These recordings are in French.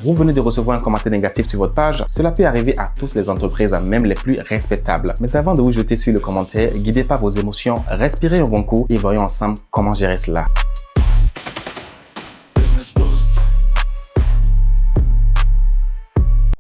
Vous venez de recevoir un commentaire négatif sur votre page. Cela peut arriver à toutes les entreprises, même les plus respectables. Mais avant de vous jeter sur le commentaire, guidez pas vos émotions, respirez un bon coup et voyons ensemble comment gérer cela.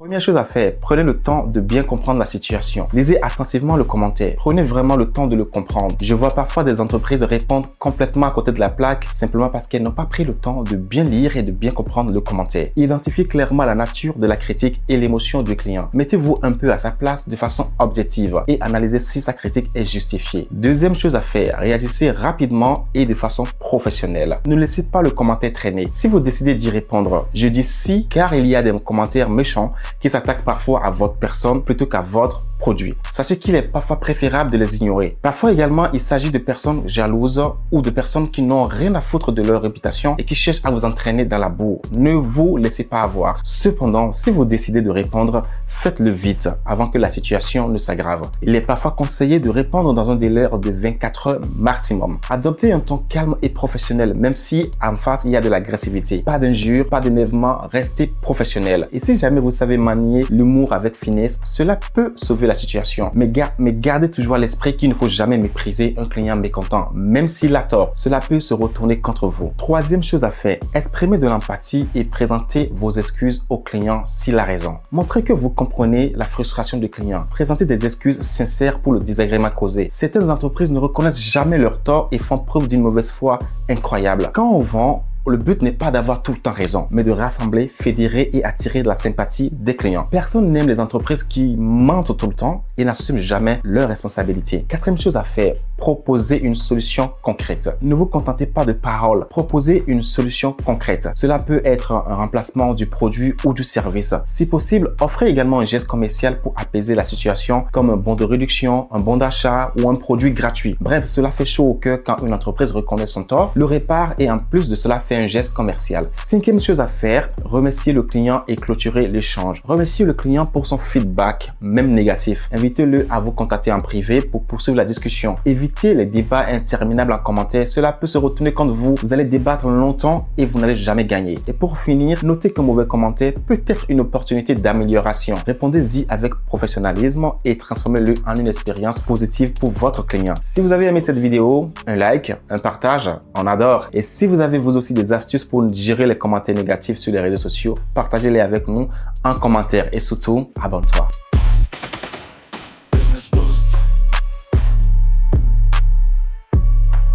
Première chose à faire, prenez le temps de bien comprendre la situation. Lisez attentivement le commentaire. Prenez vraiment le temps de le comprendre. Je vois parfois des entreprises répondre complètement à côté de la plaque simplement parce qu'elles n'ont pas pris le temps de bien lire et de bien comprendre le commentaire. Identifiez clairement la nature de la critique et l'émotion du client. Mettez-vous un peu à sa place de façon objective et analysez si sa critique est justifiée. Deuxième chose à faire, réagissez rapidement et de façon professionnelle. Ne laissez pas le commentaire traîner. Si vous décidez d'y répondre, je dis si car il y a des commentaires méchants qui s'attaquent parfois à votre personne plutôt qu'à votre produit. Sachez qu'il est parfois préférable de les ignorer. Parfois également, il s'agit de personnes jalouses ou de personnes qui n'ont rien à foutre de leur réputation et qui cherchent à vous entraîner dans la boue. Ne vous laissez pas avoir. Cependant, si vous décidez de répondre, faites-le vite avant que la situation ne s'aggrave. Il est parfois conseillé de répondre dans un délai de 24 heures maximum. Adoptez un ton calme et professionnel, même si en face il y a de l'agressivité. Pas d'injures, pas d'énervement, restez professionnel. Et si jamais vous savez manier l'humour avec finesse, cela peut sauver la situation. Mais gardez toujours à l'esprit qu'il ne faut jamais mépriser un client mécontent, même s'il a tort. Cela peut se retourner contre vous. Troisième chose à faire, exprimez de l'empathie et présentez vos excuses au client s'il a raison. Montrez que vous comprenez la frustration du client. Présentez des excuses sincères pour le désagrément causé. Certaines entreprises ne reconnaissent jamais leur tort et font preuve d'une mauvaise foi incroyable. Quand on vend, le but n'est pas d'avoir tout le temps raison, mais de rassembler, fédérer et attirer de la sympathie des clients. Personne n'aime les entreprises qui mentent tout le temps et n'assument jamais leurs responsabilités. Quatrième chose à faire, proposez une solution concrète. Ne vous contentez pas de paroles, proposez une solution concrète. Cela peut être un remplacement du produit ou du service. Si possible, offrez également un geste commercial pour apaiser la situation, comme un bon de réduction, un bon d'achat ou un produit gratuit. Bref, cela fait chaud au cœur quand une entreprise reconnaît son tort, le répare et en plus de cela fait un geste commercial. Cinquième chose à faire, remercier le client et clôturer l'échange. Remerciez le client pour son feedback, même négatif. Invitez-le à vous contacter en privé pour poursuivre la discussion. Évitez les débats interminables en commentaire. Cela peut se retourner contre vous. Vous allez débattre longtemps et vous n'allez jamais gagner. Et pour finir, notez qu'un mauvais commentaire peut être une opportunité d'amélioration. Répondez-y avec professionnalisme et transformez-le en une expérience positive pour votre client. Si vous avez aimé cette vidéo, un like, un partage, on adore. Et si vous avez vous aussi des astuces pour gérer les commentaires négatifs sur les réseaux sociaux, partagez-les avec nous en commentaire et surtout, abonne-toi.